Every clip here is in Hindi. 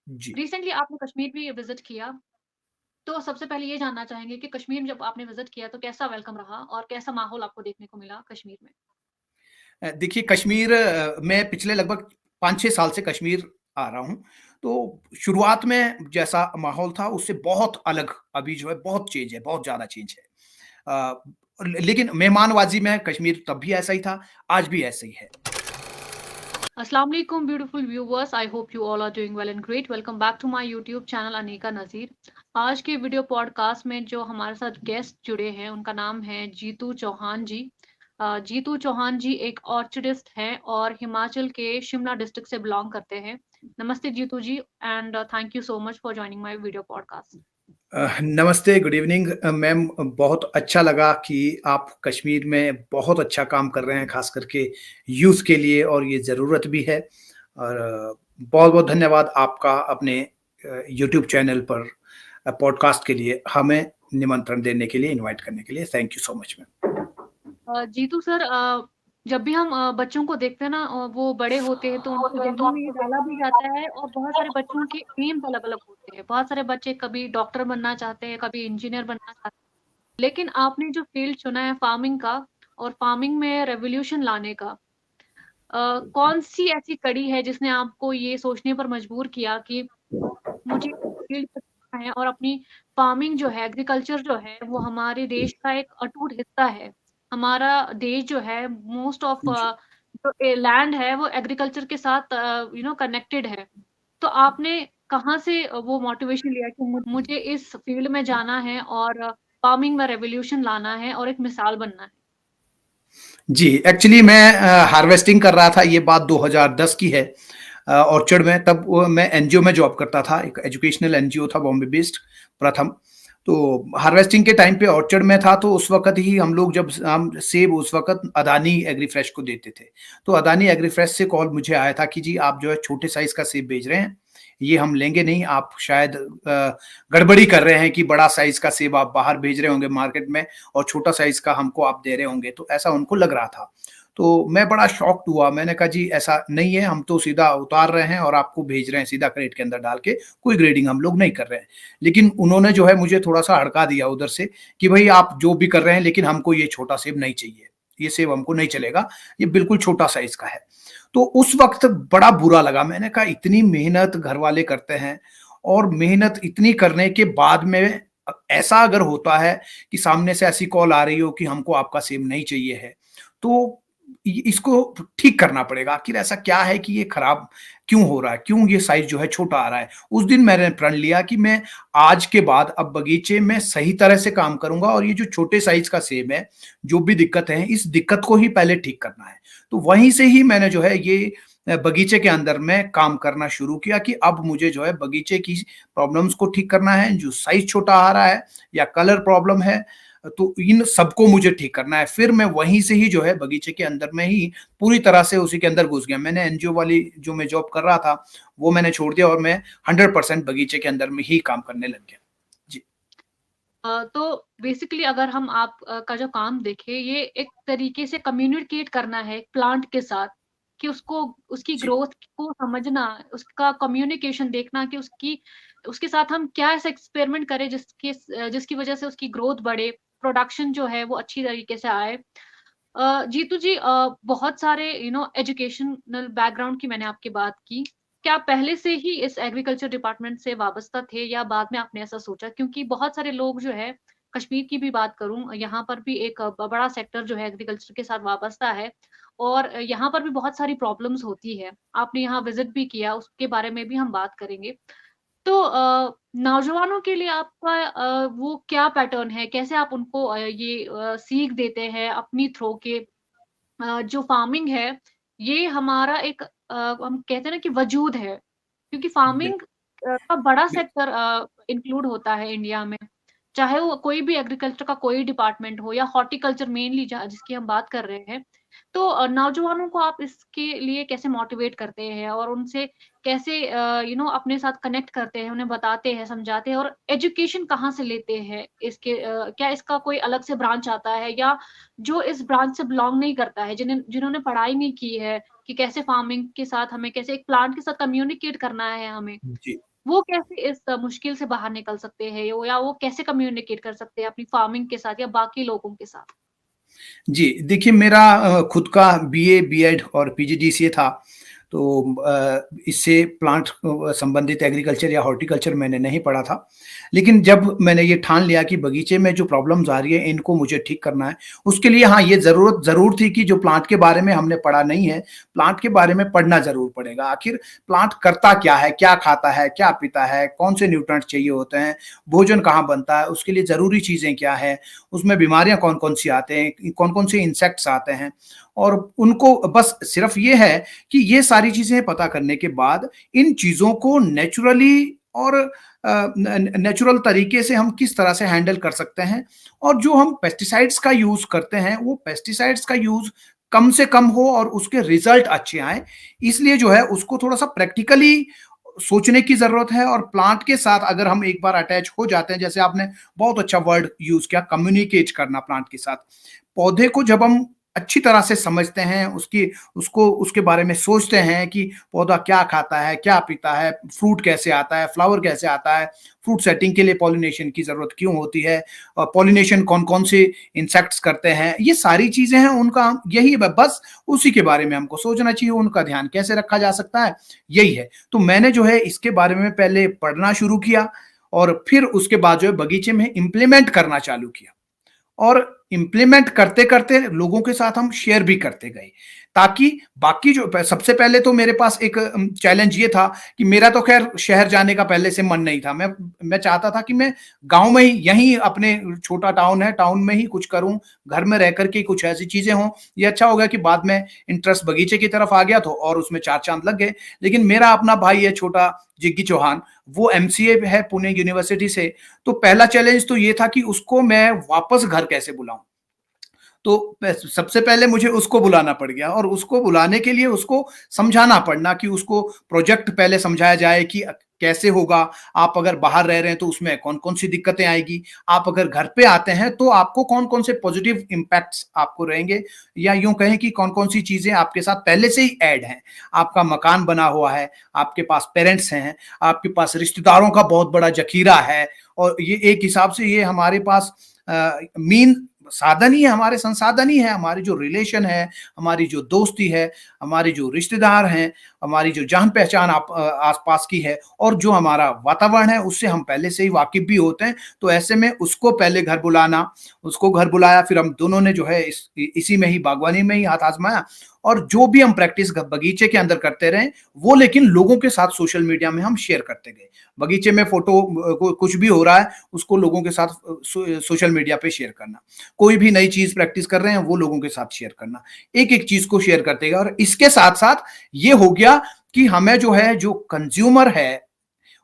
जी। रिसेंटली आपने कश्मीर भी विज़िट किया, तो सबसे पहले ये जानना चाहेंगे कि कश्मीर में जब आपने विज़िट किया तो कैसा वेलकम रहा और कैसा माहौल आपको देखने को मिला कश्मीर में? देखिए कश्मीर मैं पिछले लगभग 5-6 साल से कश्मीर आ रहा हूँ। तो शुरुआत में जैसा माहौल था उससे बहुत अलग अभी जो है बहुत चेंज है, बहुत ज़्यादा चेंज है। अ, लेकिन मेहमानवाज़ी में कश्मीर तब भी ऐसा ही था, आज भी ऐसा ही है। अस्सलाम वालेकुम beautiful viewers, I hope you all are doing well and great. Welcome back to my YouTube channel Anika Nazir. आज के वीडियो पॉडकास्ट में जो हमारे साथ गेस्ट जुड़े हैं उनका नाम है जीतू चौहान जी। जीतू चौहान जी एक ऑर्चिडिस्ट हैं और हिमाचल के शिमला डिस्ट्रिक्ट से बिलोंग करते हैं। नमस्ते Jeetu ji and thank you so much for joining my video podcast. नमस्ते, गुड इवनिंग मैम। बहुत अच्छा लगा कि आप कश्मीर में बहुत अच्छा काम कर रहे हैं, ख़ास करके यूथ के लिए और ये ज़रूरत भी है। और बहुत-बहुत धन्यवाद आपका अपने यूट्यूब चैनल पर पॉडकास्ट के लिए हमें निमंत्रण देने के लिए, इनवाइट करने के लिए। Thank you so much ma'am. Jeetu sir, जब भी हम बच्चों को देखते हैं ना, वो बड़े होते हैं तो उनके ज़हनों में ये डाला भी जाता है और बहुत सारे बच्चों के एम्स अलग-अलग होते हैं। बहुत सारे बच्चे कभी डॉक्टर बनना चाहते हैं, कभी इंजीनियर बनना चाहते हैं। लेकिन आपने जो फ़ील्ड चुना है फार्मिंग का और फार्मिंग में रेवोल्यूशन लाने का, कौन-सी ऐसी कड़ी है जिसने आपको ये सोचने पर मजबूर किया कि मुझे फील्ड पे जाना है और अपनी फार्मिंग जो है, एग्रीकल्चर जो है, वो हमारे देश का एक अटूट हिस्सा है। हमारा देश जो है मोस्ट ऑफ जी। जो लैंड है वो एग्रीकल्चर के साथ कनेक्टेड है। तो आपने कहाँ से वो मोटिवेशन लिया कि मुझे इस फील्ड में जाना है और फार्मिंग में रेवोल्यूशन लाना है और एक मिसाल बनना है? जी, एक्चुअली मैं हार्वेस्टिंग कर रहा था, ये बात 2010 की है। ऑर्चर्ड में तब मैं एनजीओ में जॉब करता था, एक एजुकेशनल एनजीओ था बॉम्बे बेस्ड प्रथम। तो हार्वेस्टिंग के टाइम पे ऑर्चर्ड में था, तो उस वक़्त ही हम लोग जब हम सेब उस वक़्त अदानी एग्रीफ्रेश को देते थे। तो अदानी एग्रीफ्रेश से कॉल मुझे आया था कि जी आप जो है छोटे साइज़ का सेब भेज रहे हैं, ये हम लेंगे नहीं, आप शायद गड़बड़ी कर रहे हैं कि बड़ा साइज़ का सेब आप बाहर भेज रहे होंगे मार्केट में और छोटा साइज़ का हमको आप दे रहे होंगे, तो ऐसा उनको लग रहा था। तो मैं बड़ा शॉक्ड हुआ, मैंने कहा जी ऐसा नहीं है, हम तो सीधा उतार रहे हैं और आपको भेज रहे हैं सीधा क्रेट के अंदर डाल के, कोई ग्रेडिंग हम लोग नहीं कर रहे हैं। लेकिन उन्होंने जो है मुझे थोड़ा-सा हड़का दिया उधर से कि भई आप जो भी कर रहे हैं लेकिन हमको ये छोटा सेब नहीं चाहिए, ये सेब हमको नहीं चलेगा, ये बिल्कुल छोटा साइज़ का है। तो उस वक़्त बड़ा बुरा लगा, मैंने कहा इतनी मेहनत घरवाले करते हैं और मेहनत इतनी करने के बाद में ऐसा अगर होता है कि सामने से ऐसी कॉल आ रही हो कि हमको आपका सेब नहीं चाहिए है, तो इसको ठीक करना पड़ेगा। आखिर ऐसा क्या है कि ये खराब क्यों हो रहा है? क्यों ये साइज़ जो है छोटा आ रहा है? उस दिन मैंने प्रण लिया कि मैं आज के बाद अब बगीचे में सही तरह से काम करूँगा और ये जो छोटे साइज़ का सेब है, जो भी दिक्कत है, इस दिक्कत को ही पहले ठीक करना है। तो वहीं से ही मैंने जो है ये बगीचे के अंदर में काम करना शुरू किया कि अब मुझे जो है बगीचे की प्रॉब्लम्स को ठीक करना है, जो साइज़ छोटा आ रहा है या कलर प्रॉब्लम है, तो इन सबको मुझे ठीक करना है। फिर मैं वहीं से ही जो है बगीचे के अंदर में ही पूरी तरह से उसी के अंदर घुस गया। मैंने एनजीओ वाली जो मैं जॉब कर रहा था, वो मैंने छोड़ दिया और मैं 100% बगीचे के अंदर में ही काम करने लग गया। जी। तो बेसिकली अगर हम आप का जो काम देखें, ये एक तरीके से कम्युनिकेट करना है प्लांट के साथ कि उसको उसकी जी। ग्रोथ को समझना, उसका कम्युनिकेशन देखना कि उसके साथ हम क्या ऐसा एक्सपेरिमेंट करें जिसकी वजह से उसकी ग्रोथ बढ़े, प्रोडक्शन जो है वो अच्छी तरीके से आए। जीतू जी, बहुत सारे एजुकेशनल बैकग्राउंड की मैंने आपकी बात की। क्या आप पहले से ही इस एग्रीकल्चर डिपार्टमेंट से वाबस्ता थे या बाद में आपने ऐसा सोचा? क्योंकि बहुत सारे लोग जो है, कश्मीर की भी बात करूँ, यहाँ पर भी एक बड़ा सेक्टर जो है एग्रीकल्चर के साथ वाबस्ता है और यहाँ पर भी बहुत सारी प्रॉब्लम्स होती है। आपने यहाँ विज़िट भी किया, उसके बारे में भी हम बात करेंगे। तो नौजवानों के लिए आपका वो क्या पैटर्न है? कैसे आप उनको सीख देते हैं अपनी थ्रो के जो फार्मिंग है, ये हमारा एक हम कहते हैं ना कि वजूद है, क्योंकि फार्मिंग बिल्कुल, का बड़ा बिल सेक्टर इंक्लूड होता है इंडिया में। चाहे वो कोई भी एग्रीकल्चर का कोई डिपार्टमेंट हो या हॉर्टिकल्चर मेनली जिसकी हम बात कर रहे हैं। तो नौजवानों को आप इसके लिए कैसे मोटिवेट करते हैं और उनसे कैसे अपने साथ कनेक्ट करते हैं, उन्हें बताते हैं, समझाते हैं और एजुकेशन कहाँ से लेते हैं? क्या इसका कोई अलग से ब्रांच आता है या जो इस ब्रांच से बिलॉन्ग नहीं करता है, जिन्होंने पढ़ाई नहीं की है कि कैसे फार्मिंग के साथ हमें कैसे एक प्लांट के साथ कम्युनिकेट करना है हमें? जी। वो कैसे इस मुश्किल से बाहर निकल सकते हैं या वो कैसे कम्युनिकेट कर सकते हैं अपनी फार्मिंग के साथ या बाकी लोगों के साथ? जी, देखिए मेरा खुद का बीए, बीएड और पीजीडीसीए था। तो इससे प्लांट संबंधित एग्रीकल्चर या हॉर्टिकल्चर मैंने नहीं पढ़ा था। लेकिन जब मैंने ये ठान लिया कि बगीचे में जो प्रॉब्लम्स आ रही है, इनको मुझे ठीक करना है, उसके लिए हाँ, ये ज़रूरत ज़रूर थी कि जो प्लांट के बारे में हमने पढ़ा नहीं है, प्लांट के बारे में पढ़ना ज़रूर पड़ेगा। आखिर प्लांट करता क्या है, क्या खाता है, क्या पीता है, कौन से न्यूट्रिएंट्स चाहिए होते हैं, भोजन कहाँ बनता है, उसके लिए ज़रूरी चीज़ें क्या हैं, उसमें बीमारियाँ कौन-कौन सी आते हैं, कौन-कौन से इंसेक्ट्स आते हैं और उनको बस सिर्फ ये है कि ये सारी चीज़ें पता करने के बाद इन चीज़ों को नेचुरली और नेचुरल तरीके से हम किस तरह से हैंडल कर सकते हैं और जो हम पेस्टिसाइड्स का यूज़ करते हैं, वो पेस्टिसाइड्स का यूज़ कम से कम हो और उसके रिज़ल्ट अच्छे आएँ। इसलिए जो है उसको थोड़ा-सा प्रैक्टिकली सोचने की ज़रूरत है और प्लांट के साथ अगर हम एक बार अटैच हो जाते हैं, जैसे आपने बहुत अच्छा वर्ड यूज़ किया कम्युनिकेट करना प्लांट के साथ। पौधे को जब हम अच्छी तरह से समझते हैं, उसके बारे में सोचते हैं कि पौधा क्या खाता है, क्या पीता है, फ्रूट कैसे आता है, फ्लावर कैसे आता है, फ्रूट सेटिंग के लिए पॉलिनेशन की ज़रूरत क्यों होती है और पॉलिनेशन कौन-कौन से इंसेक्ट्स करते हैं, ये सारी चीज़ें हैं उनका यही ब बस उसी के बारे में हमको सोचना चाहिए, उनका ध्यान कैसे रखा जा सकता है, यही है। तो मैंने जो है इसके बारे में पहले पढ़ना शुरू किया और फिर उसके बाद जो है बगीचे में इम्प्लीमेंट करना चालू किया। और इम्प्लीमेंट करते-करते लोगों के साथ हम शेयर भी करते गए। ताकि बाकी जो सबसे पहले तो मेरे पास एक चैलेंज ये था कि मेरा तो ख़ैर शहर जाने का पहले से मन नहीं था। मैं चाहता था कि मैं गाँव में ही यहीं अपने छोटा टाउन है, टाउन में ही कुछ करूँ, घर में रह कर के कुछ ऐसी चीज़ें हों। ये अच्छा हो गया कि बाद में इंटरेस्ट बगीचे की तरफ आ गया तो और उसमें 4 चाँद लग गए। लेकिन मेरा अपना भाई है छोटा जिग्गी चौहान, वो एमसीए है पुणे यूनिवर्सिटी से। तो पहला चैलेंज तो ये था कि उसको मैं वापस घर कैसे बुलाऊँ? तो सबसे पहले मुझे उसको बुलाना पड़ गया और उसको बुलाने के लिए उसको समझाना पड़ना कि उसको प्रोजेक्ट पहले समझाया जाए कि कैसे होगा, आप अगर बाहर रह रहे हैं तो उसमें कौन-कौन सी दिक्कतें आएगी, आप अगर घर पे आते हैं तो आपको कौन-कौन से पॉजिटिव इम्पैक्ट्स आपको रहेंगे या यूँ कहें कि कौन-कौन सी चीज़ें आपके साथ पहले से ही ऐड हैं। आपका मकान बना हुआ है, आपके पास पेरेंट्स हैं, आपके पास रिश्तेदारों का बहुत बड़ा ज़खीरा है और ये एक हिसाब से ये हमारे पास मेन साधन ही है, हमारे संसाधन ही है, हमारी जो रिलेशन है, हमारी जो दोस्ती है, हमारे जो रिश्तेदार हैं, हमारी जो जान-पहचान आस-पास की है और जो हमारा वातावरण है, उससे हम पहले से ही वाकिफ़ भी होते हैं। तो ऐसे में उसको पहले घर बुलाना, उसको घर बुलाया, फिर हम दोनों ने जो है इसी में ही बागवानी में ही हाथ आज़माया और जो भी हम प्रैक्टिस बगीचे के अंदर करते रहे, वो लेकिन लोगों के साथ सोशल मीडिया में हम शेयर करते गए। बगीचे में फ़ोटो कुछ भी हो रहा है, उसको लोगों के साथ सोशल मीडिया पे शेयर करना। कोई भी नई चीज़ प्रैक्टिस कर रहे हैं, वो लोगों के साथ शेयर करना। एक-एक चीज़ को शेयर करते गए और इसके साथ-साथ ये हो गया कि हमें जो है, जो कंज़्यूमर है,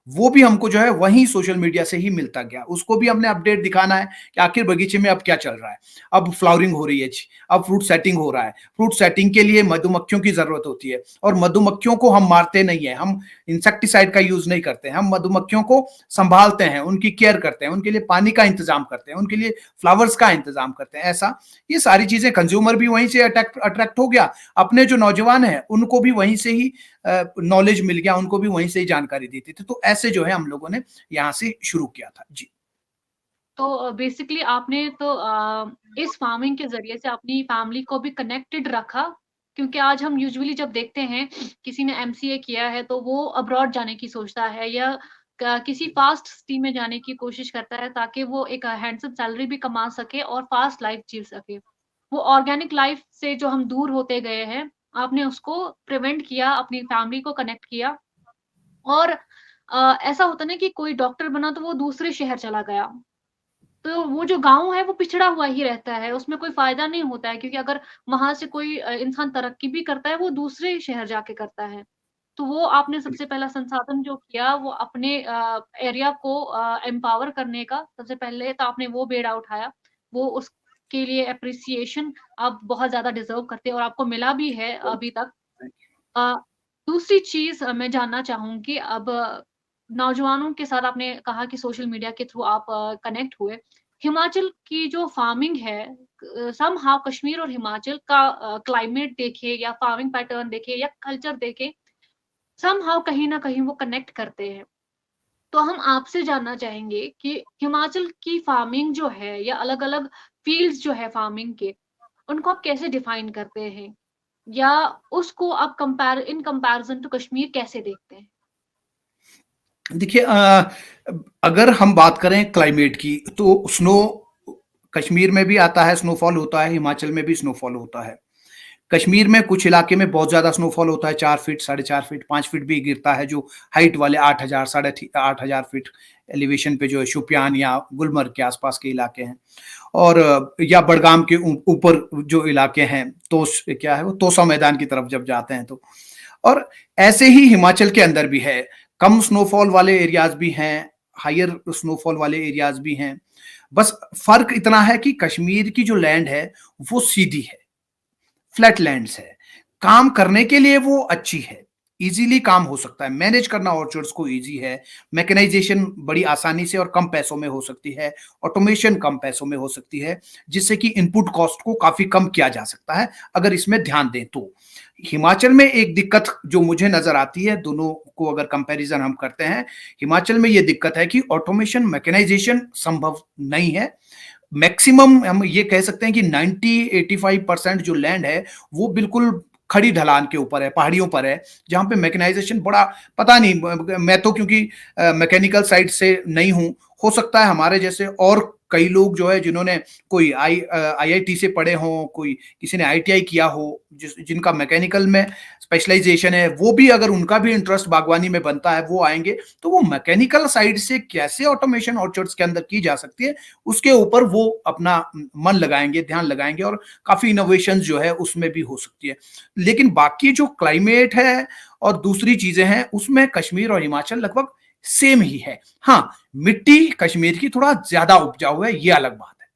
वो भी हमको जो है वहीं सोशल मीडिया से ही मिलता गया। उसको भी हमने अपडेट दिखाना है कि आखिर बगीचे में अब क्या चल रहा है। अब फ्लावरिंग हो रही है जी, अब फ्रूट सेटिंग हो रहा है। फ्रूट सेटिंग के लिए मधुमक्खियों की ज़रूरत होती है और मधुमक्खियों को हम मारते नहीं हैं, हम इंसेक्टिसाइड का यूज़ नहीं करते हैं। हम मधुमक्खियों को सँभालते हैं, उनकी केयर करते हैं, उनके लिए पानी का इंतज़ाम करते हैं, उनके लिए फ्लावर्स का इंतज़ाम करते हैं। ऐसा ये सारी चीज़ें कंज़्यूमर भी वहीं से अट्रैक्ट हो गया। अपने जो नौजवान हैं, उनको भी वहीं से ही नॉलेज मिल गया, उनको भी वहीं से ही जानकारी दी थी। तो ऐसे जो है हम लोगों ने यहाँ से शुरू किया था। जी। तो बेसिकली आपने तो इस फार्मिंग के ज़रिए से अपनी फैमिली को भी कनेक्टेड रखा, क्योंकि आज हम यूजुअली जब देखते हैं किसी ने एमसीए किया है तो वो अब्रॉड जाने की सोचता है या किसी फास्ट सिटी में जाने की कोशिश करता है ताकि वो एक हैंडसम सैलरी भी कमा सके और फास्ट लाइफ जी सके। वो ऑर्गेनिक लाइफ से जो हम दूर होते गए हैं, आपने उसको प्रिवेंट किया, अपनी फैमिली को कनेक्ट किया और ऐसा होता है ना कि कोई डॉक्टर बना तो वो दूसरे शहर चला गया। तो वो जो गाँव है वो पिछड़ा हुआ ही रहता है, उसमें कोई फ़ायदा नहीं होता है क्योंकि अगर वहाँ से कोई इंसान तरक्की भी करता है, वो दूसरे शहर जाके करता है। तो वो आपने सबसे पहला संसाधन जो किया वो अपने एरिया को एम्पावर करने का सबसे पहले तो आपने वो बेड़ा उठाया। वो उसके लिए एप्रिसिएशन आप बहुत ज़्यादा डिज़र्व करते हैं और आपको मिला भी है अभी तक। अ, दूसरी चीज़ मैं जानना चाहूँगी अब नौजवानों के साथ आपने कहा कि सोशल मीडिया के थ्रू आप कनेक्ट हुए। हिमाचल की जो फार्मिंग है समहाउ कश्मीर और हिमाचल का क्लाइमेट देखे या फार्मिंग पैटर्न देखे या कल्चर देखे, समहाउ कहीं न कहीं वो कनेक्ट करते हैं। तो हम आपसे जानना चाहेंगे कि हिमाचल की फार्मिंग जो है या अलग-अलग फ़ील्ड्स जो है फार्मिंग के, उनको आप कैसे डिफ़ाइन करते हैं? या उसको आप इन कंपैरिज़न टू कश्मीर कैसे देखते हैं? देखिए अगर हम बात करें क्लाइमेट की तो स्नो कश्मीर में भी आता है, स्नोफॉल होता है, हिमाचल में भी स्नोफॉल होता है। कश्मीर में कुछ इलाके में बहुत ज़्यादा स्नोफॉल होता है, 4 फीट, साढ़े 4 फीट, 5 फीट भी गिरता है, जो हाइट वाले 8,000 साढ़े 8,000 फीट एलिवेशन पे जो है शोपियान या गुलमर्ग के आसपास के इलाके हैं। और या बडगाम के ऊपर जो इलाके हैं, तोश क्या है वो, तोसा मैदान की तरफ जब जाते हैं तो। और ऐसे ही हिमाचल के अंदर भी है, कम स्नोफॉल वाले एरियाज़ भी हैं, हायर स्नोफॉल वाले एरियाज़ भी हैं। बस फ़र्क इतना है कि कश्मीर की जो लैंड है, वो सीधी है। फ्लैट लैंड्स है, काम करने के लिए वो अच्छी है, इजीली काम हो सकता है, मैनेज करना ऑर्चर्ड्स को इजी है, मैकेनाइजेशन बड़ी आसानी से और कम पैसों में हो सकती है, ऑटोमेशन कम पैसों में हो सकती है, जिससे कि इनपुट कॉस्ट को काफी कम किया जा सकता है अगर इसमें ध्यान दें तो। हिमाचल में एक दिक्कत जो मुझे नजर आती है, दोनों को अगर कंपैरिजन हम करते हैं, हिमाचल में ये दिक्कत है कि ऑटोमेशन मैकेनाइजेशन संभव नहीं है। मैक्सिमम हम ये कह सकते हैं कि 90-85% जो लैंड है वो बिल्कुल खड़ी ढलान के ऊपर है, पहाड़ियों पर है, जहाँ पे मैकेनाइजेशन बड़ा पता नहीं, मैं तो क्योंकि मैकेनिकल साइड से नहीं हूँ, हो सकता है हमारे जैसे और कई लोग जो है जिन्होंने कोई आईआईटी से पढ़े हों, कोई किसी ने आईटीआई किया हो, जिनका मैकेनिकल में स्पेशलाइजेशन है, वो भी अगर उनका भी इंटरेस्ट बागवानी में बनता है, वो आएंगे तो वो मैकेनिकल साइड से कैसे ऑटोमेशन ऑर्चर्ड्स के अंदर की जा सकती है, उसके ऊपर वो अपना मन लगाएंगे, ध्यान लगाएंगे, और काफी इनोवेशन जो है उसमें भी हो सकती है। लेकिन बाकी जो क्लाइमेट है और दूसरी चीजें हैं, उसमें कश्मीर और हिमाचल लगभग सेम ही है। हाँ, मिट्टी कश्मीर की थोड़ा ज्यादा उपजाऊ है, ये अलग बात है,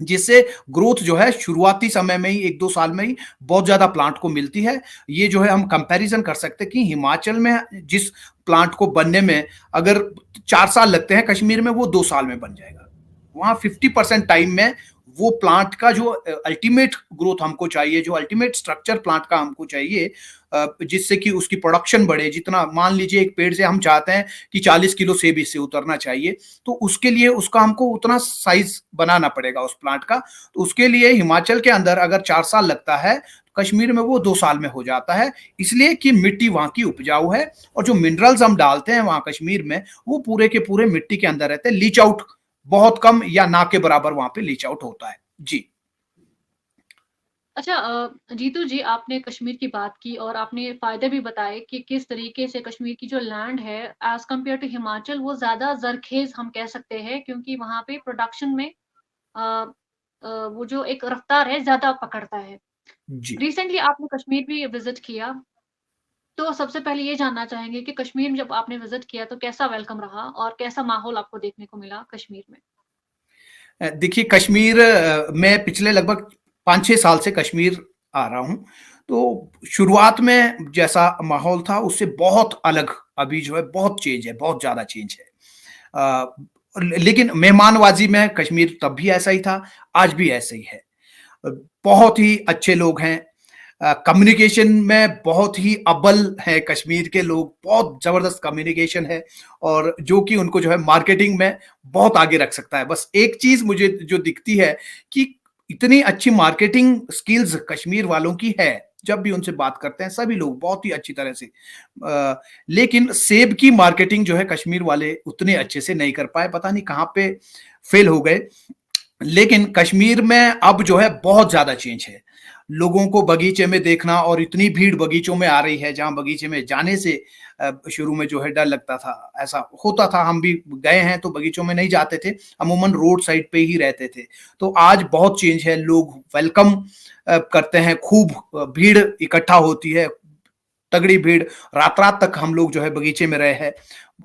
जिससे ग्रोथ जो है शुरुआती समय में ही 1-2 साल में ही बहुत ज्यादा प्लांट को मिलती है। ये जो है हम कंपैरिजन कर सकते हैं कि हिमाचल में जिस प्लांट को बनने में अगर 4 साल लगते हैं, कश्मीर में वो 2 साल में बन जाएगा। वहां 50% टाइम में वो प्लांट का जो अल्टीमेट ग्रोथ हमको चाहिए, जो अल्टीमेट स्ट्रक्चर प्लांट का हमको चाहिए, जिससे कि उसकी प्रोडक्शन बढ़े, जितना मान लीजिए एक पेड़ से हम चाहते हैं कि 40 किलो सेब इससे उतरना चाहिए, तो उसके लिए उसका हमको उतना साइज बनाना पड़ेगा उस प्लांट का। तो उसके लिए हिमाचल के अंदर अगर 4 साल लगता है, कश्मीर में वो 2 साल में हो जाता है, इसलिए कि मिट्टी वहां की उपजाऊ है, और जो मिनरल्स हम डालते हैं वहां कश्मीर में, वो पूरे के पूरे मिट्टी के अंदर रहते हैं। लीच आउट बहुत कम या ना के बराबर वहां पे लीच आउट होता है। जी। अच्छा जीतू जी, आपने कश्मीर की बात की और आपने फ़ायदे भी बताए कि किस तरीके से कश्मीर की जो लैंड है एज़ कम्पेयर टू हिमाचल वो ज़्यादा ज़रख़ेज़ हम कह सकते हैं क्योंकि वहाँ पे प्रोडक्शन में अ वो जो एक रफ़्तार है ज़्यादा पकड़ता है। जी। रिसेंटली आपने कश्मीर भी विज़िट किया, तो सबसे पहले ये जानना चाहेंगे कि कश्मीर में जब आपने विज़िट किया तो कैसा वेलकम रहा और कैसा माहौल आपको देखने को मिला कश्मीर में? देखिए कश्मीर मैं पिछले लगभग 5-6 साल से कश्मीर आ रहा हूँ। तो शुरुआत में जैसा माहौल था उससे बहुत अलग अभी जो है बहुत चेंज है, बहुत ज़्यादा चेंज है। अ, लेकिन मेहमानवाज़ी में कश्मीर तब भी ऐसा ही था, आज भी ऐसे ही है। अ, बहुत ही अच्छे लोग हैं। कम्युनिकेशन में बहुत ही अव्वल हैं कश्मीर के लोग, बहुत ज़बरदस्त कम्युनिकेशन है, और जो कि उनको जो है मार्केटिंग में बहुत आगे रख सकता है। बस एक चीज़ मुझे जो दिखती है कि इतनी अच्छी मार्केटिंग स्किल्स कश्मीर वालों की है, जब भी उनसे बात करते हैं सभी लोग बहुत ही अच्छी तरह से। लेकिन सेब की मार्केटिंग जो है कश्मीर वाले उतने अच्छे से नहीं कर पाए, पता नहीं कहाँ पे फेल हो गए। लेकिन कश्मीर में अब जो है बहुत ज़्यादा चेंज है। लोगों को बगीचे में देखना, और इतनी भीड़ बगीचों में आ रही है, जहाँ बगीचे में जाने से शुरू में जो है डर लगता था, ऐसा होता था, हम भी गए हैं तो बगीचों में नहीं जाते थे, अमूमन रोड साइड पे ही रहते थे। तो आज बहुत चेंज है, लोग वेलकम करते हैं, खूब भीड़ इकट्ठा होती है, तगड़ी भीड़, रात-रात तक हम लोग जो है बगीचे में रहे हैं,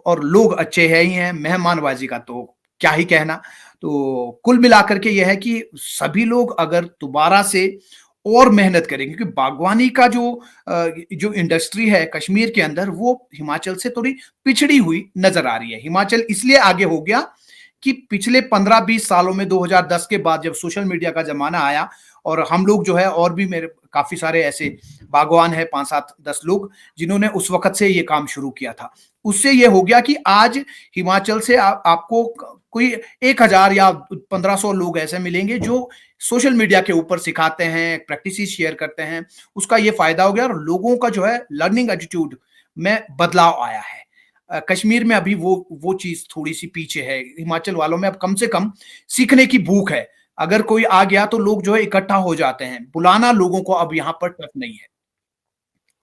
और लोग अच्छे हैं ही हैं, मेहमानबाजी का तो क्या ही कहना। तो कुल मिलाकर के ये है कि सभी लोग अगर दोबारा से और मेहनत करेंगे, क्योंकि बागवानी का जो इंडस्ट्री है कश्मीर के अंदर, वो हिमाचल से थोड़ी पिछड़ी हुई नजर आ रही है। हिमाचल इसलिए आगे हो गया कि पिछले 15-20 सालों में 2010 के बाद जब सोशल मीडिया का ज़माना आया और हम लोग जो है और भी मेरे काफ़ी सारे ऐसे बागवान हैं 5, 7, 10 लोग जिन्होंने उस वक़्त से ये काम शुरू किया था। उससे ये हो गया कि आज हिमाचल से आपको कोई 1000 या 1500 लोग ऐसे मिलेंगे जो सोशल मीडिया के ऊपर सिखाते हैं, प्रैक्टिसेस शेयर करते हैं। उसका ये फ़ायदा हो गया और लोगों का जो है लर्निंग एटीट्यूड में बदलाव आया है। कश्मीर में अभी वो चीज़ थोड़ी-सी पीछे है। हिमाचल वालों में अब कम से कम सीखने की भूख है। अगर कोई आ गया तो लोग जो है इकट्ठा हो जाते हैं। बुलाना लोगों को अब यहाँ पर टफ नहीं है।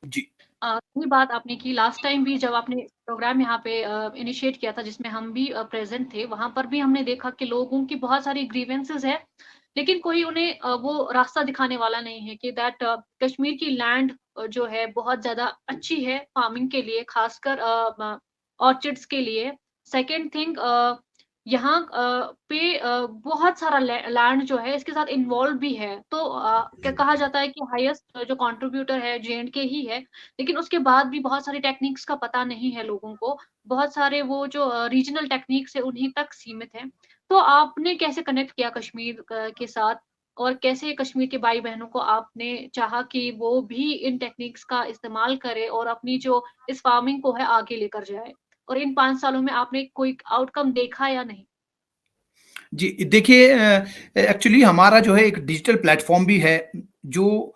जी। सही बात आपने की। लास्ट टाइम भी जब आपने प्रोग्राम यहाँ पे इनिशिएट किया था जिसमें हम भी प्रेज़ेंट थे, वहाँ पर भी हमने देखा कि लोगों की बहुत सारी ग्रीवेंसेस है, लेकिन कोई उन्हें वो रास्ता दिखाने वाला नहीं है कि कश्मीर की लैंड जो है बहुत ज़्यादा अच्छी है फार्मिंग के लिए, खासकर ऑर्चिड्स के लिए। सेकंड थिंग यहाँ पे बहुत सारा लैंड जो है इसके साथ इन्वॉल्व भी है। तो क्या कहा जाता है कि हाईएस्ट जो कंट्रीब्यूटर है जे-एंड-के ही है, लेकिन उसके बाद भी बहुत सारी टेक्निक्स का पता नहीं है लोगों को। बहुत सारे वो जो रीजनल टेक्निक्स है उन्हीं तक सीमित हैं। तो आपने कैसे कनेक्ट किया कश्मीर के साथ और कैसे कश्मीर के भाई-बहनों को आपने चाहा कि वो भी इन टेक्निक्स का इस्तेमाल करें और अपनी जो इस फार्मिंग को है आगे लेकर जाएँ? और इन 5 सालों में आपने कोई आउटकम देखा या नहीं? जी, देखिए एक्चुअली हमारा जो है एक डिजिटल प्लेटफ़ॉर्म भी है, जो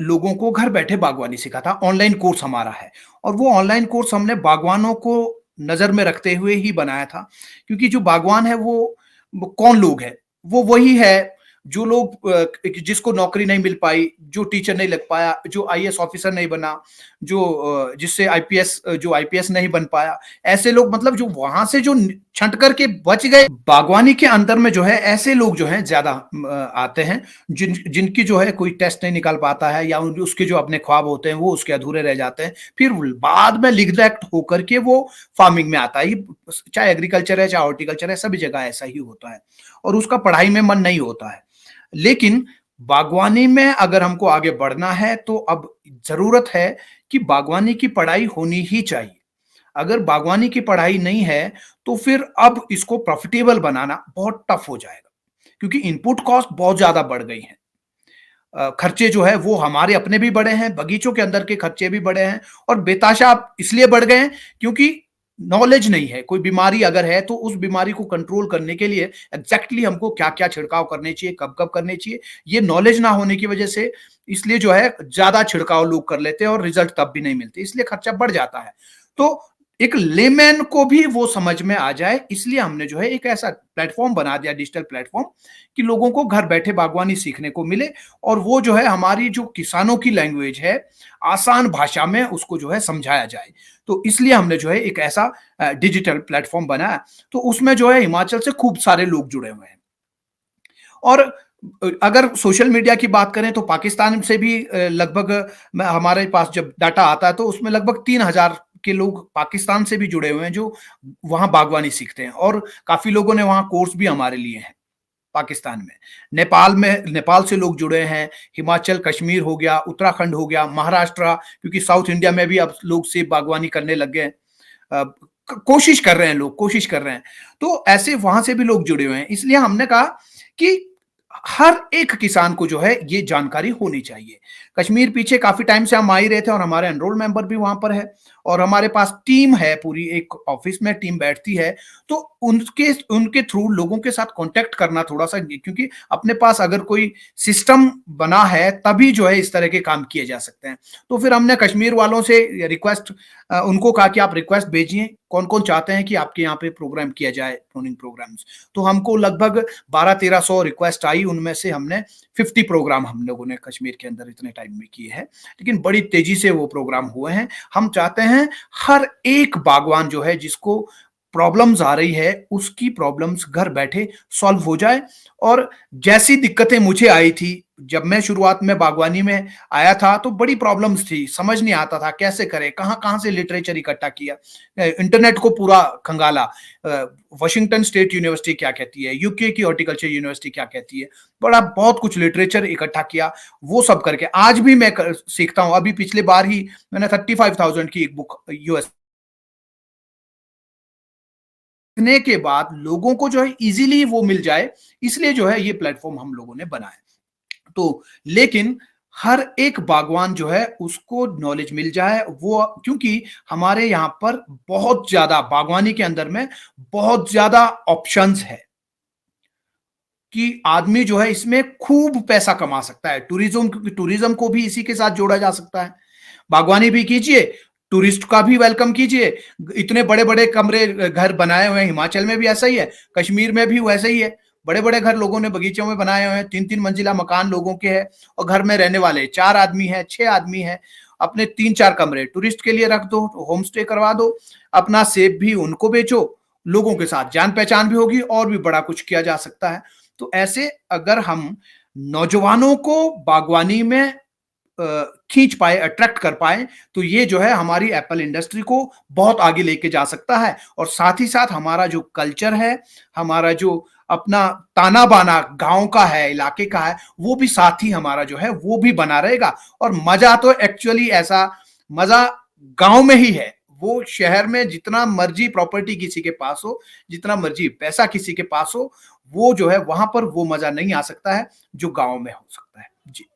लोगों को घर बैठे बागवानी सिखाता है, ऑनलाइन कोर्स हमारा है और वो ऑनलाइन कोर्स हमने बागवानों को नज़र में रखते हुए ही बनाया था, क्योंकि जो बागवान है वो कौन लोग हैं? वो वही है, जो लोग जिसको नौकरी नहीं मिल पाई, जो टीचर नहीं लग पाया, जो आईएएस ऑफ़िसर नहीं बना, जिससे जो आईपीएस नहीं बन पाया, ऐसे लोग मतलब जो वहाँ से जो छँट कर के बच गए, बागवानी के अंदर में जो है ऐसे लोग जो हैं ज़्यादा आते हैं, जिनकी जो है कोई टेस्ट नहीं निकाल पाता है या उसके जो अपने ख्वाब होते हैं वो उसके अधूरे रह जाते हैं। फिर बाद में निग्लेक्ट होकर के वो फार्मिंग में आता है। ये चाहे एग्रीकल्चर है, चाहे हॉर्टिकल्चर है, सभी जगह ऐसा ही होता है और उसका पढ़ाई में मन नहीं होता है। लेकिन बागवानी में अगर हमको आगे बढ़ना है तो अब ज़रूरत है कि बागवानी की पढ़ाई होनी ही चाहिए। अगर बागवानी की पढ़ाई नहीं है, तो फिर अब इसको प्रॉफ़िटेबल बनाना बहुत टफ़ हो जाएगा, क्योंकि इनपुट कॉस्ट बहुत ज़्यादा बढ़ गई हैं। खर्चे जो है वो हमारे अपने भी बढ़े हैं, बगीचों के अंदर के खर्चे भी बढ़े हैं और बेताशा इसलिए बढ़ गए हैं क्योंकि नॉलेज नहीं है। कोई बीमारी अगर है तो उस बीमारी को कंट्रोल करने के लिए एग्ज़ैक्टली हमको क्या-क्या छिड़काव करने चाहिए, कब-कब करने चाहिए, ये नॉलेज ना होने की वजह से इसलिए जो है ज़्यादा छिड़काव लोग कर लेते हैं और रिज़ल्ट तब भी नहीं मिलते, इसलिए खर्चा बढ़ जाता है। तो एक लेमैन को भी वो समझ में आ जाए, इसलिए हमने जो है एक ऐसा प्लेटफ़ॉर्म बना दिया, डिजिटल प्लेटफ़ॉर्म, कि लोगों को घर बैठे बागवानी सीखने को मिले और वो जो है हमारी जो किसानों की लैंग्वेज है, आसान भाषा में उसको जो है समझाया जाए। तो इसलिए हमने जो है एक ऐसा डिजिटल प्लेटफ़ॉर्म बनाया, तो उसमें जो है हिमाचल से खूब सारे लोग जुड़े हुए हैं। और अगर सोशल मीडिया की बात करें तो पाकिस्तान से भी लगभग हमारे पास जब डाटा आता है तो उसमें लगभग 3000 के लोग पाकिस्तान से भी जुड़े हुए हैं जो वहाँ बागवानी सीखते हैं और काफ़ी लोगों ने वहाँ कोर्स भी हमारे लिए हैं। पाकिस्तान में। नेपाल से लोग जुड़े हैं, हिमाचल, कश्मीर हो गया, उत्तराखंड हो गया, महाराष्ट्र, क्योंकि साउथ इंडिया में भी अब लोग सेब बागवानी करने लग गए हैं। अ, कोशिश कर रहे हैं लोग, कोशिश कर रहे हैं। तो ऐसे वहाँ से भी लोग जुड़े हुए हैं। इसलिए हमने कहा कि हर एक किसान को जो है ये जानकारी होनी चाहिए। कश्मीर पीछे काफ़ी टाइम से हम आ ही रहे थे और हमारे एनरोल मेंबर भी वहाँ पर है और हमारे पास टीम है पूरी, एक ऑफ़िस में टीम बैठती है, तो उनके उनके थ्रू लोगों के साथ कॉन्टैक्ट करना थोड़ा-सा, क्योंकि अपने पास अगर कोई सिस्टम बना है, तभी जो है इस तरह के काम किए जा सकते हैं। तो फिर हमने कश्मीर वालों से उनको कहा कि आप रिक्वेस्ट भेजिए, कौन-कौन चाहते हैं कि आपके यहाँ पे प्रोग्राम किया जाए, प्रूनिंग प्रोग्राम्स। तो हमको लगभग 1200-1300 रिक्वेस्ट आई, उनमें से हमने 50 प्रोग्राम हम लोगों ने कश्मीर के अंदर इतने टाइम में किए हैं। लेकिन बड़ी तेज़ी से वो प्रोग्राम हुए हैं। हम चाहते हैं हर एक बागवान जो है जिसको प्रॉब्लम्स आ रही है, उसकी प्रॉब्लम्स घर बैठे सॉल्व हो जाए और जैसी दिक्कतें मुझे आई थी, जब मैं शुरुआत में बागवानी में आया था तो बड़ी प्रॉब्लम्स थी, समझ नहीं आता था कैसे करें, कहाँ-कहाँ से लिटरेचर इकट्ठा किया। इंटरनेट को पूरा खंगाला। वाशिंगटन स्टेट यूनिवर्सिटी क्या कहती है, यूके की हॉर्टिकल्चर यूनिवर्सिटी क्या कहती है, बहुत कुछ लिटरेचर इकट्ठा किया, वो सब करके आज भी मैं सीखता हूँ। अभी पिछले बार ही मैंने 35,000 की एक बुक यूएस ने के बाद लोगों को जो है इजीली वो मिल जाए, इसलिए जो है ये प्लेटफॉर्म हम लोगों ने बनाया। तो लेकिन हर एक बागवान जो है उसको नॉलेज मिल जाए वो, क्योंकि हमारे यहाँ पर बहुत ज्यादा बागवानी के अंदर में बहुत ज्यादा ऑप्शंस है कि आदमी जो है इसमें खूब पैसा कमा सकता है। टूरिज्म, क्योंकि टूरिज्म को भी इसी के साथ जोड़ा जा सकता है। बागवानी भी कीजिए, टूरिस्ट का भी वेलकम कीजिए। इतने बड़े बड़े कमरे घर बनाए हुए हैं, हिमाचल में भी ऐसा ही है, कश्मीर में भी वैसे ही है। बड़े बड़े घर लोगों ने बगीचों में बनाए हुए हैं, 3-3 मंजिला मकान लोगों के हैं, और घर में रहने वाले 4 आदमी हैं, 6 आदमी हैं। अपने 3-4 कमरे टूरिस्ट के लिए रख दो, होम स्टे करवा दो, अपना सेब भी उनको बेचो, लोगों के साथ जान पहचान भी होगी, और भी बड़ा कुछ किया जा सकता है। तो ऐसे अगर हम नौजवानों को बागवानी में खींच पाए, अट्रैक्ट कर पाए, तो ये जो है हमारी एप्पल इंडस्ट्री को बहुत आगे लेके जा सकता है। और साथ ही साथ हमारा जो कल्चर है, हमारा जो अपना ताना बाना गांव का है, इलाके का है, वो भी साथ ही हमारा जो है वो भी बना रहेगा। और मजा तो एक्चुअली ऐसा मजा गांव में ही है। वो शहर में जितना मर्जी प्रॉपर्टी किसी के पास हो, जितना मर्जी पैसा किसी के पास हो, वो जो है वहां पर वो मजा नहीं आ सकता है जो गांव में हो सकता है। जी।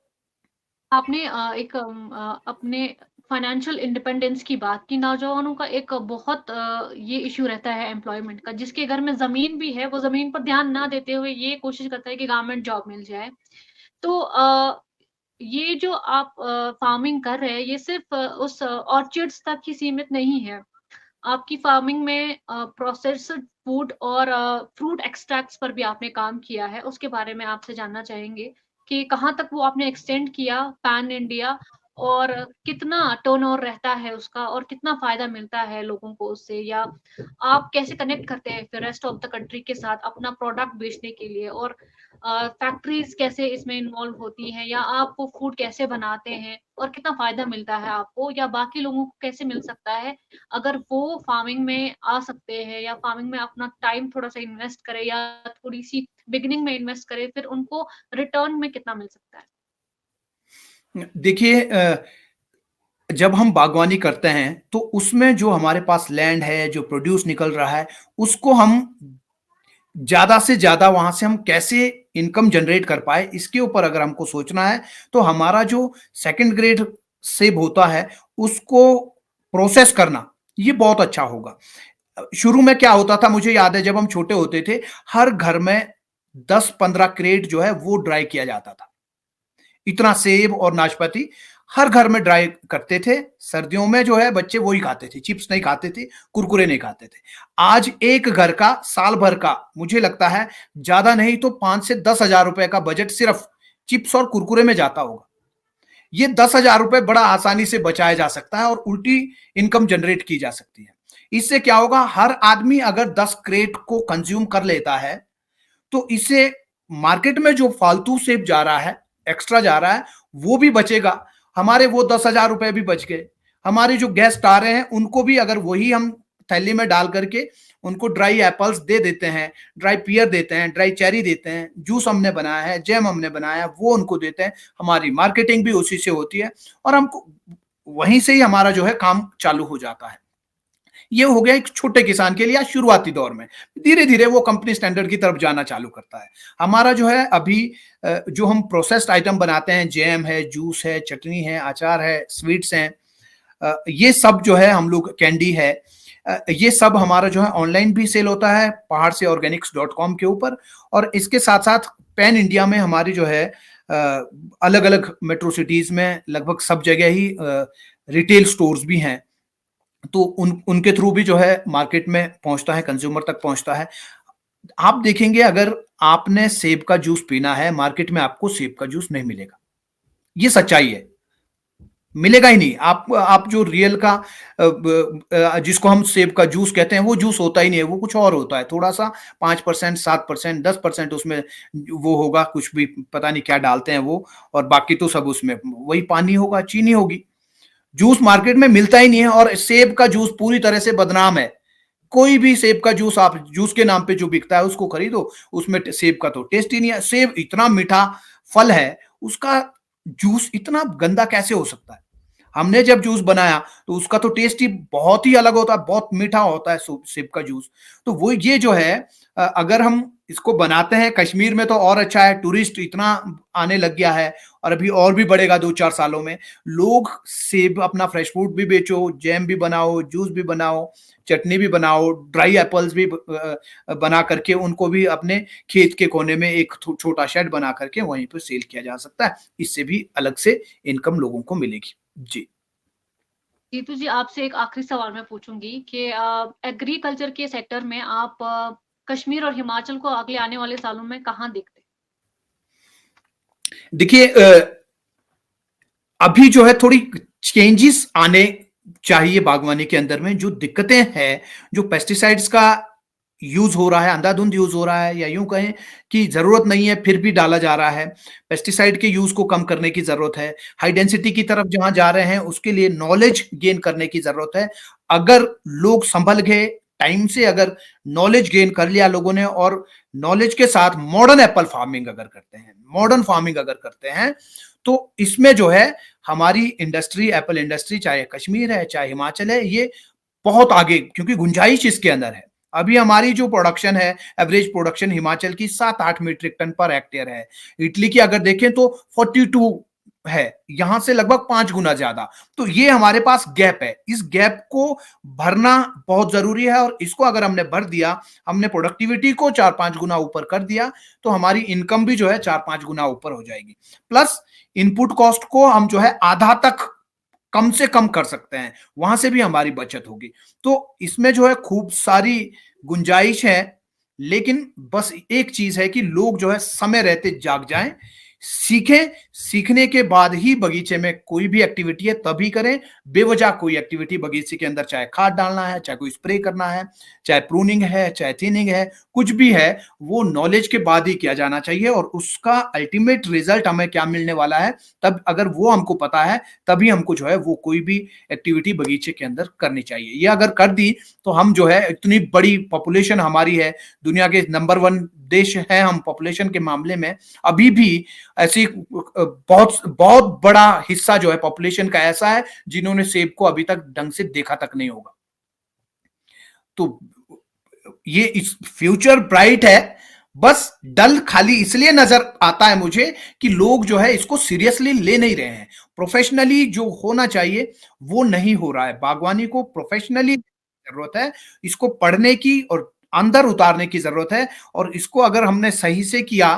आपने अपने फाइनेंशियल इंडिपेंडेंस की बात की। नौजवानों का एक बहुत ये इश्यू रहता है एम्प्लॉयमेंट का। जिसके घर में ज़मीन भी है, वो ज़मीन पर ध्यान ना देते हुए ये कोशिश करता है कि गवर्नमेंट जॉब मिल जाए। तो ये जो आप फार्मिंग कर रहे हैं, ये सिर्फ़ उस ऑर्चर्ड्स तक ही सीमित नहीं है। आपकी फार्मिंग में प्रोसेस्ड फूड और फ्रूट एक्सट्रैक्ट्स पर भी आपने काम किया है। उसके बारे में आपसे जानना चाहेंगे कि कहाँ तक वो आपने एक्सटेंड किया पैन इंडिया, और कितना टर्नओवर रहता है उसका, और कितना फ़ायदा मिलता है लोगों को उससे, या आप कैसे कनेक्ट करते हैं फिर रेस्ट ऑफ द कंट्री के साथ अपना प्रोडक्ट बेचने के लिए, और फैक्ट्रीज़ कैसे इसमें इन्वॉल्व होती हैं, या आप वो फूड कैसे बनाते हैं और कितना फ़ायदा मिलता है आपको, या बाकी लोगों को कैसे मिल सकता है अगर वो फार्मिंग में आ सकते हैं, या फार्मिंग में अपना टाइम थोड़ा-सा इन्वेस्ट करें, या थोड़ी-सी बिगिनिंग में इन्वेस्ट करें, फिर उनको रिटर्न में कितना मिल सकता है? देखिए, जब हम बागवानी करते हैं तो उसमें जो हमारे पास लैंड है, जो प्रोड्यूस निकल रहा है, उसको हम ज़्यादा से ज़्यादा वहाँ से हम कैसे इनकम जनरेट कर पाएँ, इसके ऊपर अगर हमको सोचना है, तो हमारा जो सेकंड ग्रेड सेब होता है, उसको प्रोसेस करना, ये बहुत अच्छा होगा। शुरू में क्या होता था, मुझे याद है जब हम छोटे होते थे, हर घर में 10-15 क्रेट जो है वो ड्राई किया जाता था। इतना सेब और नाशपाती हर घर में ड्राई करते थे। सर्दियों में जो है बच्चे वही खाते थे, चिप्स नहीं खाते थे, कुरकुरे नहीं खाते थे। आज एक घर का साल भर का, मुझे लगता है ज्यादा नहीं तो 5 से 10 हजार रुपए का बजट सिर्फ चिप्स और कुरकुरे में जाता होगा। ये 10 हजार रुपए बड़ा आसानी से बचाया जा सकता है और उल्टी इनकम जनरेट की जा सकती है। इससे क्या होगा, हर आदमी अगर 10 क्रेट को कंज्यूम कर लेता है, तो इससे मार्केट में जो फालतू सेब जा रहा है, एक्स्ट्रा जा रहा है, वो भी बचेगा। हमारे वो 10 हजार रुपए भी बच गए। हमारे जो गेस्ट आ रहे हैं उनको भी अगर वही हम थैली में डाल करके उनको ड्राई एप्पल्स दे देते हैं, ड्राई पियर देते हैं, ड्राई चेरी देते हैं, जूस हमने बनाया है, जैम हमने बनाया है, वो उनको देते हैं, हमारी मार्केटिंग भी उसी से होती है और हमको वहीं से ही हमारा जो है काम चालू हो जाता है। ये हो गया एक छोटे किसान के लिए या शुरुआती दौर में। धीरे धीरे वो कंपनी स्टैंडर्ड की तरफ जाना चालू करता है। हमारा जो है अभी जो हम प्रोसेस्ड आइटम बनाते हैं, जैम है, जूस है, चटनी है, अचार है, स्वीट्स हैं, ये सब जो है हम लोग, कैंडी है, ये सब हमारा जो है ऑनलाइन भी सेल होता है पहाड़ से ऑर्गेनिक्स.com के ऊपर। और इसके साथ साथ पैन इंडिया में हमारी जो है अलग अलग मेट्रो सिटीज में लगभग सब जगह ही रिटेल स्टोर्स भी हैं, तो उनके थ्रू भी जो है मार्केट में पहुंचता है, कंज्यूमर तक पहुंचता है। आप देखेंगे अगर आपने सेब का जूस पीना है, मार्केट में आपको सेब का जूस नहीं मिलेगा, ये सच्चाई है, मिलेगा ही नहीं। आप जो रियल का जिसको हम सेब का जूस कहते हैं, वो जूस होता ही नहीं है, वो कुछ और होता है, थोड़ा सा 5%, 7%, 10% उसमें वो होगा, कुछ भी पता नहीं क्या डालते हैं वो, और बाकी तो सब उसमें वही पानी होगा, चीनी होगी। जूस मार्केट में मिलता ही नहीं है और सेब का जूस पूरी तरह से बदनाम है। कोई भी सेब का जूस आप जूस के नाम पे जो बिकता है उसको खरीदो, उसमें सेब का तो टेस्ट ही नहीं है। सेब इतना मीठा फल है, उसका जूस इतना गंदा कैसे हो सकता है? हमने जब जूस बनाया तो उसका तो टेस्ट ही बहुत ही अलग होता है, बहुत मीठा होता है सेब का जूस। तो वो ये जो है अगर हम इसको बनाते हैं कश्मीर में तो और अच्छा है, टूरिस्ट इतना आने लग गया है और अभी और भी बढ़ेगा 2-4 सालों में। लोग सेब अपना फ्रेश फ्रूट भी बेचो, जैम भी बनाओ, जूस भी बनाओ, चटनी भी बनाओ, ड्राई एप्पल्स भी बना करके उनको भी अपने खेत के कोने में एक छोटा शेड बना करके वहीं पे सेल किया जा सकता है। इससे भी अलग से इनकम लोगों को मिलेगी। जी। जीतू जी, आपसे एक आखिरी सवाल मैं पूछूँगी कि एग्रीकल्चर के सेक्टर में आप कश्मीर और हिमाचल को अगले आने वाले सालों में कहाँ देखते हैं? देखिए अभी जो है थोड़ी चेंजेस आने चाहिए बागवानी के अंदर में। जो दिक्कतें हैं, जो पेस्टिसाइड्स का यूज हो रहा है, अंधाधुंध यूज हो रहा है, या यूं कहें कि जरूरत नहीं है फिर भी डाला जा रहा है। पेस्टिसाइड के यूज को कम करने की जरूरत है। हाई डेंसिटी की तरफ जहां जा रहे हैं उसके लिए नॉलेज गेन करने की जरूरत है। अगर लोग संभल गए टाइम से, अगर नॉलेज गेन कर लिया लोगों ने और नॉलेज के साथ मॉडर्न एप्पल फार्मिंग अगर करते हैं, मॉडर्न फार्मिंग अगर करते हैं, तो इसमें जो है हमारी इंडस्ट्री, एप्पल इंडस्ट्री, चाहे कश्मीर है चाहे हिमाचल है, ये बहुत आगे, क्योंकि गुंजाइश इसके अंदर है। अभी हमारी जो प्रोडक्शन है, एवरेज प्रोडक्शन हिमाचल की 7-8 मीट्रिक टन पर हेक्टेयर है। इटली की अगर देखें तो 42 है, यहां से लगभग 5 गुना ज्यादा। तो ये हमारे पास गैप है, इस गैप को भरना बहुत जरूरी है और इसको अगर हमने भर दिया, हमने प्रोडक्टिविटी को 4-5 गुना ऊपर कर दिया, तो हमारी इनकम भी जो है 4-5 गुना ऊपर हो जाएगी। प्लस इनपुट कॉस्ट को हम जो है आधा तक कम से कम कर सकते हैं, वहां से भी हमारी बचत होगी। तो इसमें जो है खूब सारी गुंजाइश है, लेकिन बस एक चीज है कि लोग जो है समय रहते जाग जाएं, सीखें। सीखने के बाद ही बगीचे में कोई भी एक्टिविटी है तभी करें। बेवजह कोई एक्टिविटी बगीचे के अंदर, चाहे खाद डालना है, चाहे कोई स्प्रे करना है, चाहे प्रूनिंग है, चाहे थिनिंग है, कुछ भी है, वो नॉलेज के बाद ही किया जाना चाहिए और उसका अल्टीमेट रिजल्ट हमें क्या मिलने वाला है, तब अगर वो हमको पता है तभी हमको जो है वो कोई भी एक्टिविटी बगीचे के अंदर करनी चाहिए। ये अगर कर दी तो हम जो है, इतनी बड़ी पॉपुलेशन हमारी है, दुनिया के नंबर 1 देश है हम पॉपुलेशन के मामले में, अभी भी ऐसी बहुत बहुत बड़ा हिस्सा जो है पॉपुलेशन का ऐसा है जिन्होंने सेब को अभी तक ढंग से देखा तक नहीं होगा। तो ये इस फ्यूचर ब्राइट है, बस डल खाली इसलिए नजर आता है मुझे कि लोग जो है इसको सीरियसली ले नहीं रहे हैं। प्रोफेशनली जो होना चाहिए वो नहीं हो रहा है। बागवानी को प्रोफेशनली जरूरत है, इसको पढ़ने की और अंदर उतारने की जरूरत है, और इसको अगर हमने सही से किया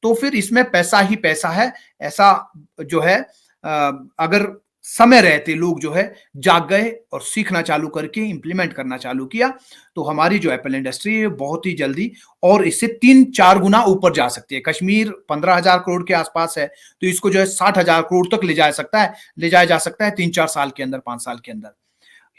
तो फिर इसमें पैसा ही पैसा है। ऐसा जो है अगर समय रहते लोग जो है जाग गए और सीखना चालू करके इंप्लीमेंट करना चालू किया, तो हमारी जो एप्पल इंडस्ट्री है बहुत ही जल्दी और इससे 3-4 गुना ऊपर जा सकती है। कश्मीर 15,000 करोड़ के आसपास है, तो इसको जो है 60,000 करोड़ तक ले जाया जा सकता है 3-4 साल के अंदर, 5 साल के अंदर।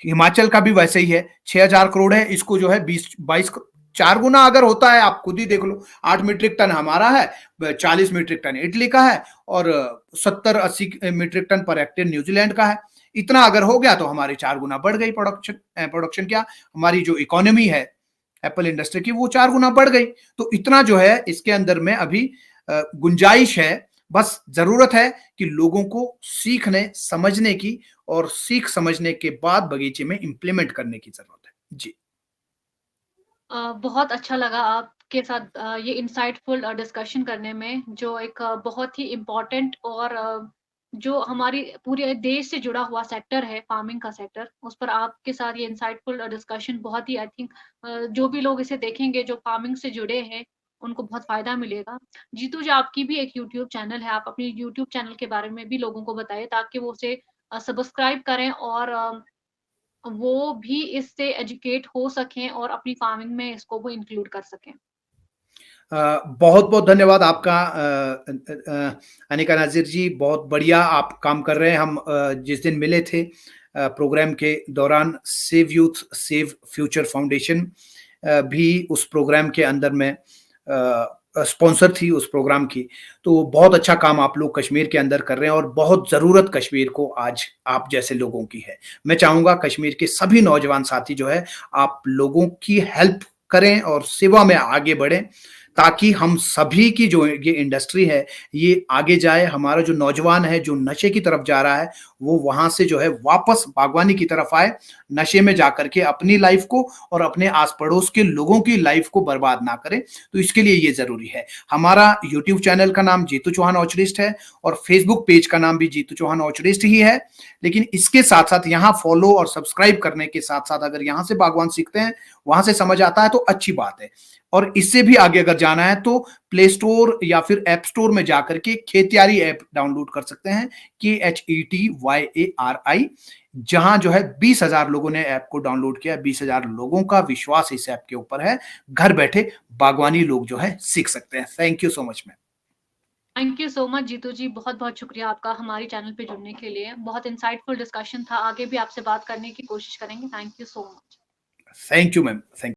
हिमाचल का भी वैसे ही है, 6,000 करोड़ है, इसको जो है 20-22, 4 गुना अगर होता है, आप खुद ही देख लो। 8 मीट्रिक टन हमारा है, 40 मीट्रिक टन इटली का है और 70-80 metric ton per hectare New Zealand का है। इतना अगर हो गया तो हमारी 4 गुना बढ़ गई प्रोडक्शन क्या, हमारी जो इकोनॉमी है एप्पल इंडस्ट्री की, वो 4 गुना बढ़ गई। तो इतना जो है इसके अंदर में अभी गुंजाइश है। बस जरूरत है कि लोगों को सीखने समझने की और सीख समझने के बाद बगीचे में इंप्लीमेंट करने की जरूरत है। जी। बहुत अच्छा लगा आपके साथ ये इनसाइटफुल डिस्कशन करने में, जो एक बहुत ही इम्पोर्टेंट और जो हमारी पूरे देश से जुड़ा हुआ सेक्टर है, फार्मिंग का सेक्टर, उस पर आपके साथ ये इनसाइटफुल डिस्कशन बहुत ही, आई थिंक जो भी लोग इसे देखेंगे, जो फार्मिंग से जुड़े हैं, उनको बहुत फ़ायदा मिलेगा। जीतू जी, आपकी भी एक यूट्यूब चैनल है, आप अपने यूट्यूब चैनल के बारे में भी लोगों को बताइए ताकि वो उसे सब्सक्राइब करें और वो भी इससे एजुकेट हो सकें और अपनी फार्मिंग में इसको वो इंक्लूड कर सकें। बहुत बहुत धन्यवाद आपका अनिका नाजिर जी, बहुत बढ़िया आप काम कर रहे हैं। हम जिस दिन मिले थे प्रोग्राम के दौरान, save youth save future foundation भी उस प्रोग्राम के अंदर में स्पॉन्सर थी उस प्रोग्राम की। तो बहुत अच्छा काम आप लोग कश्मीर के अंदर कर रहे हैं और बहुत ज़रूरत कश्मीर को आज आप जैसे लोगों की है। मैं चाहूँगा कश्मीर के सभी नौजवान साथी जो है आप लोगों की हेल्प करें और सेवा में आगे बढ़ें, ताकि हम सभी की जो ये इंडस्ट्री है ये आगे जाए। हमारा जो नौजवान है जो नशे की तरफ जा रहा है वो वहाँ से जो है वापस बागवानी की तरफ आए, नशे में जाकर के अपनी लाइफ को और अपने आस-पड़ोस के लोगों की लाइफ को बर्बाद ना करें, तो इसके लिए ये ज़रूरी है। हमारा यूट्यूब चैनल का नाम जीतू चौहान ऑर्चरिस्ट है और फेसबुक पेज का नाम भी जीतू चौहान ऑर्चरिस्ट ही है, लेकिन इसके साथ-साथ यहाँ फॉलो और सब्सक्राइब करने के साथ-साथ अगर यहाँ से बागवान सीखते हैं, वहाँ से समझ आता है तो अच्छी बात है। और इससे भी आगे अगर जाना है तो प्ले स्टोर या फिर ऐप स्टोर में जाकर के खेतियारी ऐप डाउनलोड कर सकते हैं, KHETYARI, जहां जो है 20,000 लोगों ने ऐप को डाउनलोड किया, 20,000 लोगों का विश्वास इस ऐप के ऊपर है। घर बैठे बागवानी लोग जो है सीख सकते हैं। Thank you so much ma'am. Thank you so much Jeetu ji, बहुत-बहुत शुक्रिया आपका हमारे चैनल पे जुड़ने के लिए। बहुत इंसाइटफुल डिस्कशन था, आगे भी आपसे बात करने की कोशिश करेंगे। Thank you so much. Thank you ma'am. Thank